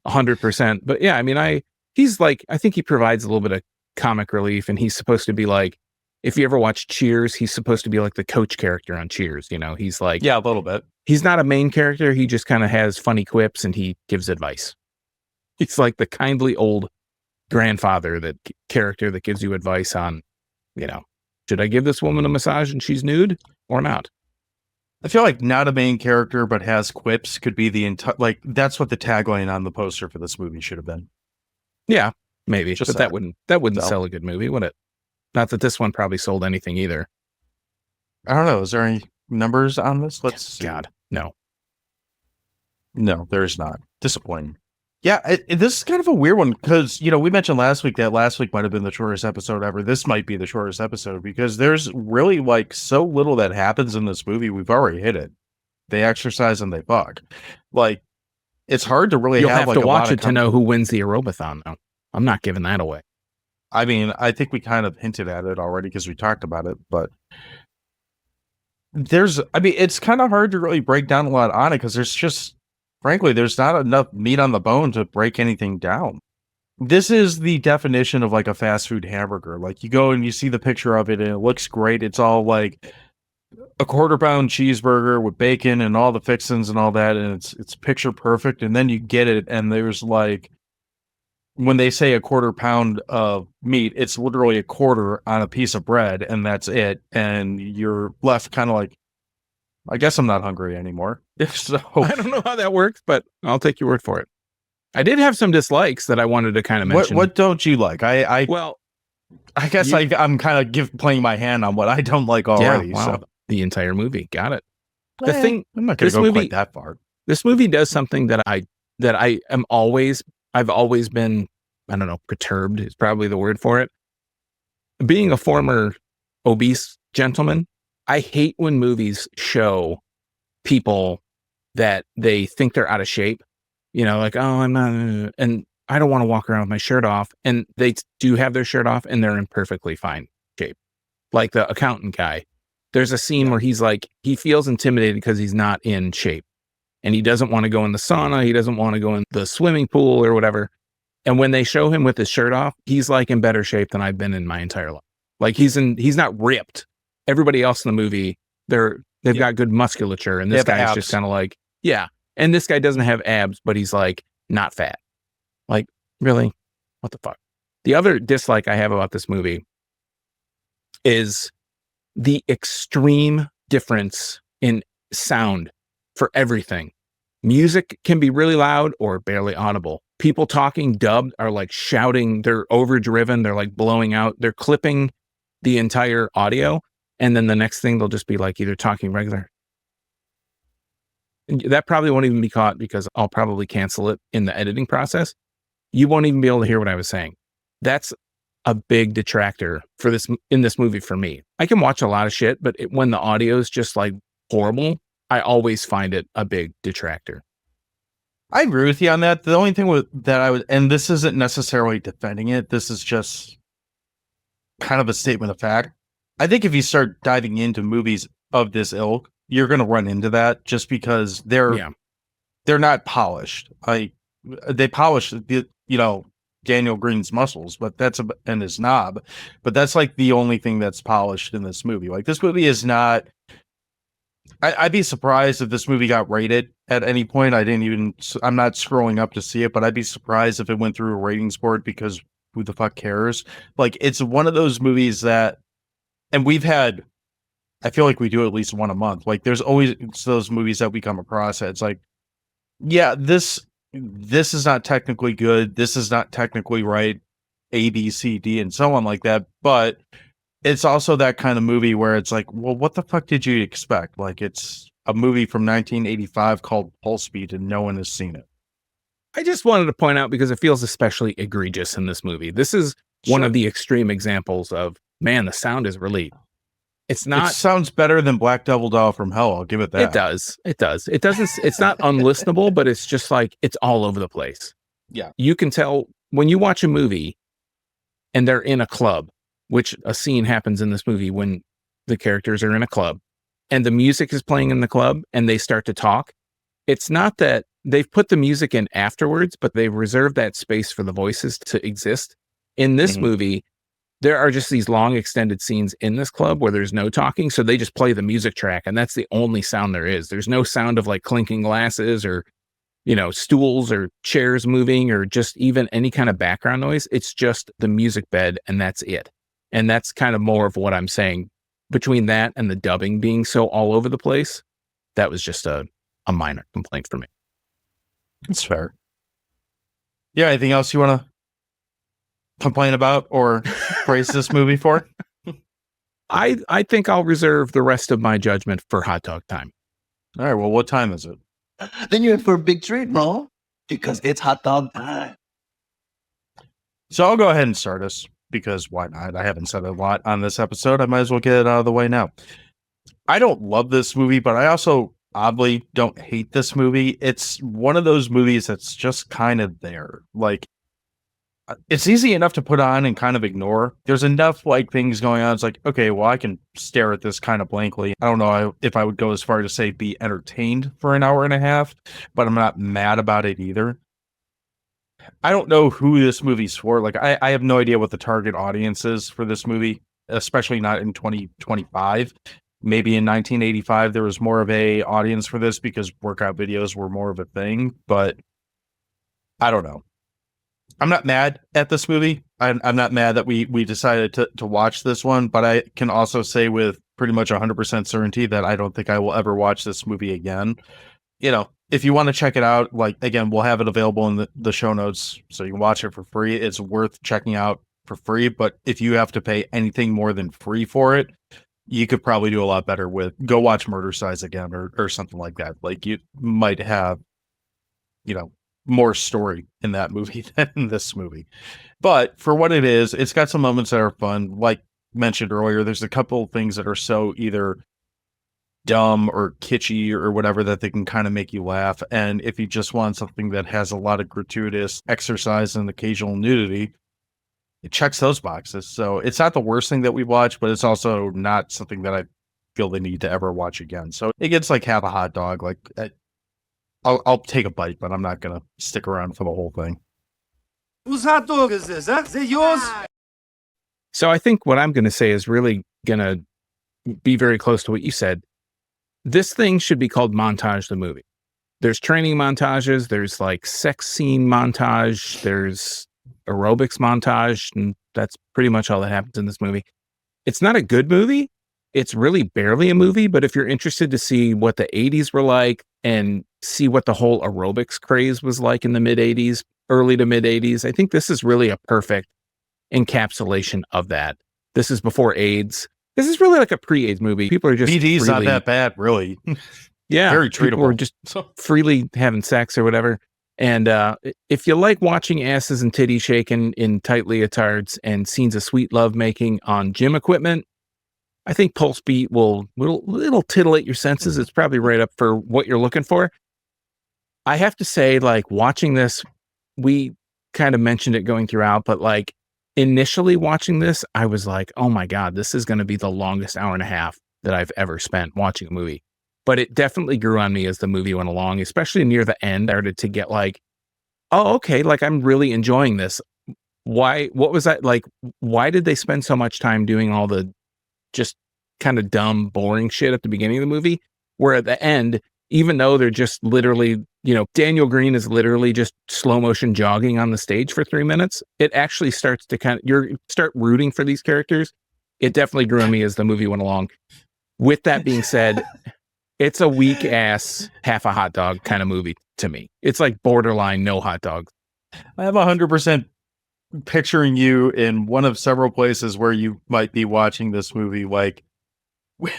100%. But yeah, I mean, I think he provides a little bit of comic relief, and he's supposed to be like, if you ever watch Cheers, he's supposed to be like the coach character on Cheers. You know, he's like, Yeah, a little bit. he's not a main character. He just kind of has funny quips and he gives advice. He's like the kindly old grandfather, that character that gives you advice on, you know, should I give this woman a massage and she's nude or not? I feel like not a main character, but has quips could be the entire, like, that's what the tagline on the poster for this movie should have been. Yeah, maybe. Just but that wouldn't So. sell a good movie, would it? Not that this one probably sold anything either. I don't know. Is there any numbers on this? Let's see. God, no. No, there's not. Disappointing. Yeah, this is kind of a weird one because, you know, we mentioned last week that last week might have been the shortest episode ever. This might be the shortest episode because there's really like so little that happens in this movie. We've already hit it. They exercise and they fuck. Like, it's hard to really You'll have have like to a watch lot it to know who wins the aerobathon, though. I'm not giving that away. I mean, I think we kind of hinted at it already because we talked about it, but it's kind of hard to really break down a lot on it because frankly, there's not enough meat on the bone to break anything down. This is the definition of like a fast food hamburger. Like, you go and you see the picture of it and it looks great. It's all like a quarter-pound cheeseburger with bacon and all the fixings and all that, and it's picture perfect. And then you get it, and there's like, when they say a quarter pound of meat, it's literally a quarter on a piece of bread, and that's it. And you're left kind of like, I guess I'm not hungry anymore. So I don't know how that works, but I'll take your word for it. I did have some dislikes that I wanted to kind of mention. What don't you like? I guess you- I'm kind of playing my hand on what I don't like already. Yeah, wow. So The entire movie. Got it. The thing, I'm not going to this go movie- quite that far. this movie does something that I've always been, I don't know, perturbed is probably the word for it. Being a former obese gentleman, I hate when movies show people that they think they're out of shape. You know, like, oh, I'm not, and I don't want to walk around with my shirt off. And they do have their shirt off and they're in perfectly fine shape. Like the accountant guy. There's a scene where he's like, he feels intimidated because he's not in shape. And he doesn't want to go in the sauna. He doesn't want to go in the swimming pool or whatever. And when they show him with his shirt off, he's like in better shape than I've been in my entire life. Like he's not ripped. Everybody else in the movie, they've got good musculature. And this guy's just kind of like, yeah. And this guy doesn't have abs, but he's like not fat. Like, really? What the fuck? The other dislike I have about this movie is the extreme difference in sound for everything. Music can be really loud or barely audible. People talking dubbed are like shouting. They're overdriven. They're like blowing out. They're clipping the entire audio. And then the next thing they'll just be like either talking regular. And that probably won't even be caught because I'll probably cancel it in the editing process. You won't even be able to hear what I was saying. That's a big detractor for this in this movie for me. I can watch a lot of shit, but when the audio is just like horrible, I always find it a big detractor. I agree with you on that. The only thing and this isn't necessarily defending it. This is just kind of a statement of fact. I think if you start diving into movies of this ilk, you're going to run into that just because they're not polished. They polish Daniel Greene's muscles, but and his knob, but that's like the only thing that's polished in this movie. Like, this movie is not. I'd be surprised if this movie got rated at any point. I'm not scrolling up to see it, but I'd be surprised if it went through a ratings board because who the fuck cares? Like, it's one of those movies that, and I feel like we do at least one a month. Like, there's always those movies that we come across that it's like, yeah, this is not technically good. This is not technically right. A, B, C, D, and so on like that. But it's also that kind of movie where it's like, well, what the fuck did you expect? Like, it's a movie from 1985 called PulseBeat, and no one has seen it. I just wanted to point out because it feels especially egregious in this movie. This is one of the extreme examples of, man, the sound is really, It's It not. sounds better than Black Devil Doll from Hell. I'll give it that. It does. It does. It doesn't. It's not unlistenable, but it's just like it's all over the place. Yeah. You can tell when you watch a movie and they're in a club, which a scene happens in this movie when the characters are in a club and the music is playing in the club and they start to talk. It's not that they've put the music in afterwards, but they've reserved that space for the voices to exist. In this movie, there are just these long extended scenes in this club where there's no talking. So they just play the music track and that's the only sound there is. There's no sound of like clinking glasses or, stools or chairs moving or just even any kind of background noise. It's just the music bed and that's it. And that's kind of more of what I'm saying. Between that and the dubbing being so all over the place, that was just a minor complaint for me. That's fair. Yeah, anything else you want to complain about or praise this movie for? I think I'll reserve the rest of my judgment for hot dog time. All right, well, what time is it? Then you're in for a big treat, bro. Because it's hot dog time. So I'll go ahead and start us because why not? I haven't said a lot on this episode. I might as well get it out of the way now. I don't love this movie, but I also oddly don't hate this movie. It's one of those movies that's just kind of there. Like, it's easy enough to put on and kind of ignore. There's enough like things going on. It's like, okay, well, I can stare at this kind of blankly. I don't know if I would go as far to say be entertained for an hour and a half, but I'm not mad about it either. I don't know who this movie's for. Like, I have no idea what the target audience is for this movie, especially not in 2025. Maybe in 1985, there was more of a audience for this because workout videos were more of a thing, but I don't know. I'm not mad at this movie. I'm not mad that we decided to watch this one, but I can also say with pretty much 100% certainty that I don't think I will ever watch this movie again. If you want to check it out, like, again, we'll have it available in the show notes so you can watch it for free. It's worth checking out for free, but if you have to pay anything more than free for it, you could probably do a lot better with go watch Murdercise again or something like that. Like, you might have, more story in that movie than in this movie. But for what it is, it's got some moments that are fun. Like mentioned earlier, there's a couple of things that are so either dumb or kitschy or whatever that they can kind of make you laugh. And if you just want something that has a lot of gratuitous exercise and occasional nudity, it checks those boxes. So it's not the worst thing that we watch, but it's also not something that I feel the need to ever watch again. So it gets like half a hot dog. Like, I'll take a bite, but I'm not going to stick around for the whole thing. Whose hot dog is this, huh? Is it yours? So I think what I'm going to say is really going to be very close to what you said. This thing should be called Montage the Movie. There's training montages. There's like sex scene montage. There's aerobics montage. And that's pretty much all that happens in this movie. It's not a good movie. It's really barely a movie. But if you're interested to see what the 80s were like and see what the whole aerobics craze was like in the mid 80s, early to mid 80s, I think this is really a perfect encapsulation of that. This is before AIDS. This is really like a pre-AIDS movie. People are just BD's not that bad, really. Yeah, very treatable. People are just freely having sex or whatever. And if you like watching asses and titties shaking in tight leotards and scenes of sweet love making on gym equipment, I think PulseBeat will titillate your senses. It's probably right up for what you're looking for. I have to say, like, watching this, we kind of mentioned it going throughout, but like initially watching this, I was like, oh my God, this is going to be the longest hour and a half that I've ever spent watching a movie. But it definitely grew on me as the movie went along, especially near the end. I started to get like, oh, okay, like I'm really enjoying this. What was that? Like, why did they spend so much time doing all the just kind of dumb, boring shit at the beginning of the movie? Where at the end, even though they're just literally, Daniel Greene is literally just slow motion jogging on the stage for 3 minutes, it actually starts to you start rooting for these characters. It definitely grew on me as the movie went along. With that being said, it's a weak ass, half a hot dog kind of movie to me. It's like borderline no hot dogs. I have 100% picturing you in one of several places where you might be watching this movie, like with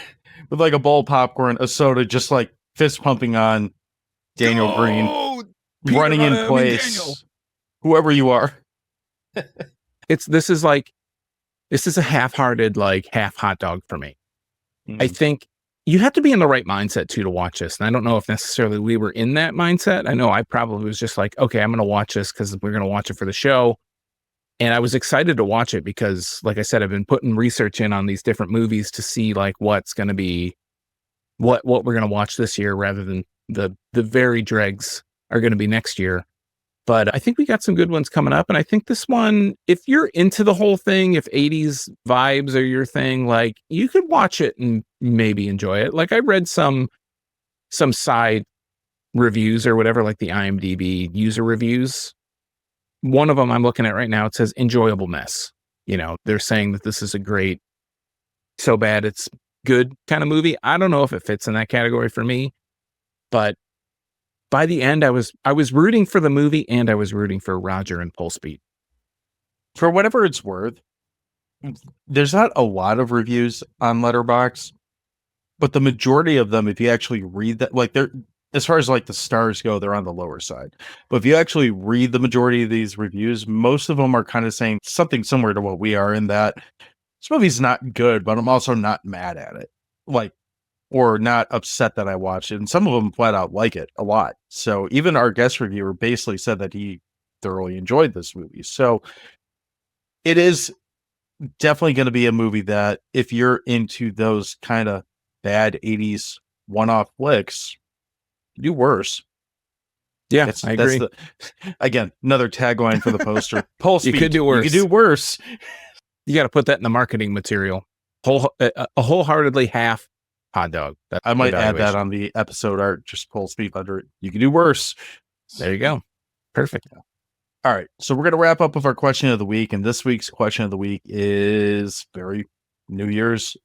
like a bowl of popcorn, a soda, just like fist pumping on Daniel Greene, running in place, whoever you are. This is a half-hearted, like half hot dog for me. I think you have to be in the right mindset too to watch this. And I don't know if necessarily we were in that mindset. I know I probably was just like, okay, I'm going to watch this because we're going to watch it for the show. And I was excited to watch it because, like I said, I've been putting research in on these different movies to see like what's going to be what we're going to watch this year rather than the very dregs are going to be next year. But I think we got some good ones coming up. And I think this one, if you're into the whole thing, if 80s vibes are your thing, like you could watch it and maybe enjoy it. Like I read some side reviews or whatever, like the IMDB user reviews. One of them I'm looking at right now, it says enjoyable mess. You know, they're saying that this is a great, so bad it's good kind of movie. I don't know if it fits in that category for me, but by the end, I was rooting for the movie and I was rooting for Roger and PulseBeat. For whatever it's worth, there's not a lot of reviews on Letterboxd, but the majority of them, if you actually read that, like they're, as far as like the stars go, they're on the lower side. But if you actually read the majority of these reviews, most of them are kind of saying something similar to what we are, in that this movie's not good, but I'm also not mad at it. Like, or not upset that I watched it. And some of them flat out like it a lot. So even our guest reviewer basically said that he thoroughly enjoyed this movie. So it is definitely going to be a movie that if you're into those kind of bad 80s one-off flicks, do worse. Yeah, I agree. Again, another tagline for the poster. PulseBeat, you could do worse. You could do worse. You got to put that in the marketing material. Wholeheartedly half hot dog. That's I might add that on the episode art. Just PulseBeat under it. You can do worse. There you go. Perfect. Yeah. All right. So we're going to wrap up with our question of the week. And this week's question of the week is very New Year's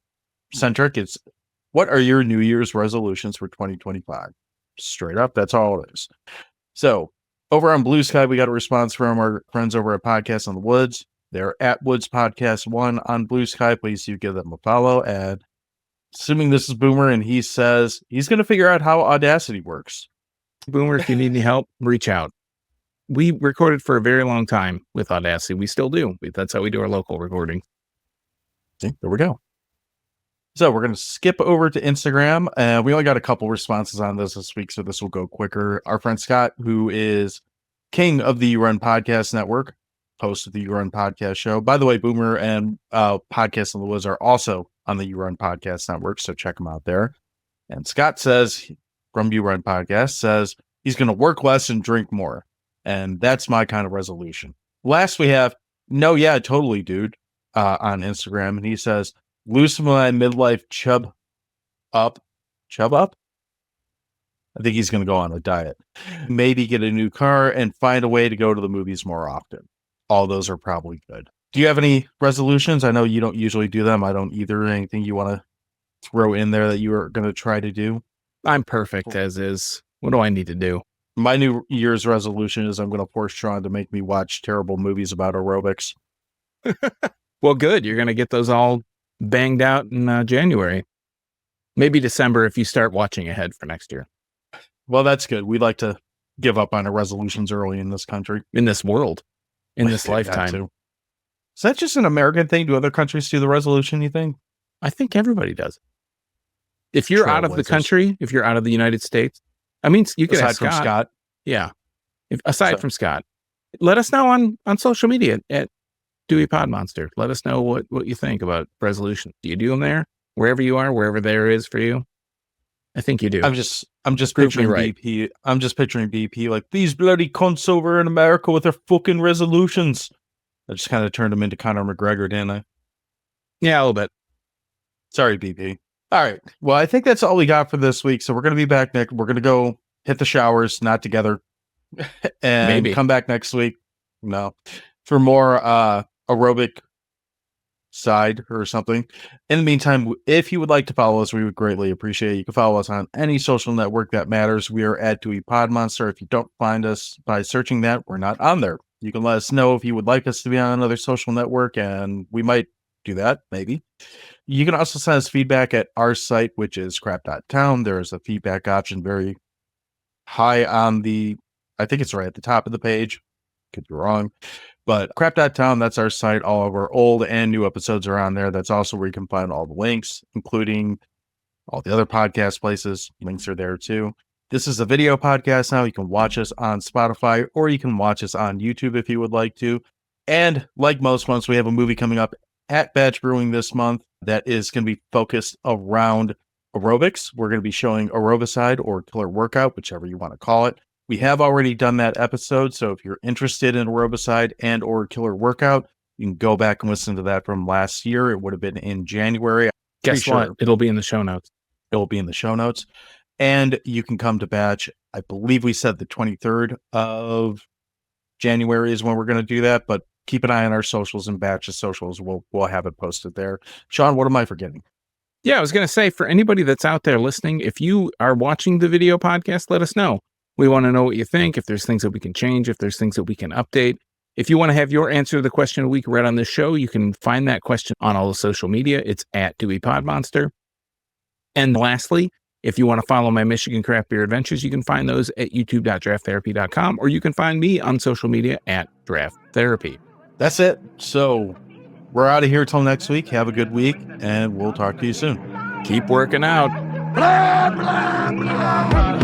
centric. It's, what are your New Year's resolutions for 2025? Straight up. That's all it is. So over on Blue Sky, we got a response from our friends over at Podcast in the Woods. They're at Woods Podcast 1 on Blue Sky. Please do give them a follow. And assuming this is Boomer, and he says he's going to figure out how Audacity works. Boomer, if you need any help, reach out. We recorded for a very long time with Audacity. We still do. That's how we do our local recording. See, there we go. So we're going to skip over to Instagram. We only got a couple responses on this week, so this will go quicker. Our friend Scott, who is king of the You Run Podcast Network, host of the You Run Podcast Show. By the way, Boomer and Podcast in the Woods are also on the You Run Podcast Network, so check them out there. And Scott says, from You Run Podcast, says he's going to work less and drink more. And that's my kind of resolution. Last we have, no, yeah, totally, dude, on Instagram. And he says, lose my midlife chub up. Chub up? I think he's going to go on a diet. Maybe get a new car and find a way to go to the movies more often. All those are probably good. Do you have any resolutions? I know you don't usually do them. I don't either. Anything you want to throw in there that you are going to try to do? I'm perfect as is. What do I need to do? My New Year's resolution is I'm going to force Sean to make me watch terrible movies about aerobics. Well, good. You're going to get those all banged out in January. Maybe December if you start watching ahead for next year. Well, that's good. We like to give up on our resolutions early in this country. In this world. In this lifetime. Is that just an American thing? Do other countries do the resolution, you think? I think everybody does. If you're out of the country, if you're out of the United States, I mean, you could ask Scott. Yeah. Aside from Scott, let us know on social media at Dewey Pod Monster. Let us know what you think about resolutions. Do you do them there? Wherever you are, wherever there is for you? I think you do. I'm just picturing BP. I'm just picturing BP like, these bloody cunts over in America with their fucking resolutions. I just kind of turned him into Conor McGregor, didn't I? Yeah, a little bit. Sorry, BP. All right. Well, I think that's all we got for this week. So we're going to be back next. We're going to go hit the showers, not together, and maybe come back next week. No, for more aerobic side or something. In the meantime, if you would like to follow us, we would greatly appreciate it. You can follow us on any social network that matters. We are at Dewey Pod Monster. If you don't find us by searching that, we're not on there. You can let us know if you would like us to be on another social network, and we might do that, maybe. You can also send us feedback at our site, which is crap.town. There is a feedback option very high on the, I think it's right at the top of the page. Could be wrong. But crap.town, that's our site. All of our old and new episodes are on there. That's also where you can find all the links, including all the other podcast places. Links are there too. This is a video podcast now. You can watch us on Spotify or you can watch us on YouTube if you would like to. And like most months, we have a movie coming up at Batch Brewing this month that is going to be focused around aerobics. We're going to be showing Aerobicide or Killer Workout, whichever you want to call it. We have already done that episode, so if you're interested in Aerobicide and or Killer Workout, you can go back and listen to that from last year. It would have been in January. Guess what? It'll be in the show notes. It will be in the show notes. And you can come to Batch. I believe we said the 23rd of January is when we're going to do that, but keep an eye on our socials and Batch's socials. We'll have it posted there. Sean, what am I forgetting? Yeah, I was going to say, for anybody that's out there listening, if you are watching the video podcast, let us know. We want to know what you think, if there's things that we can change, if there's things that we can update. If you want to have your answer to the question of the week read on this show, you can find that question on all the social media. It's at Dewey Podmonster. And lastly, if you want to follow my Michigan craft beer adventures, you can find those at youtube.drafttherapy.com, or you can find me on social media at Draft Therapy. That's it. So we're out of here till next week. Have a good week, and we'll talk to you soon. Keep working out. Blah, blah, blah.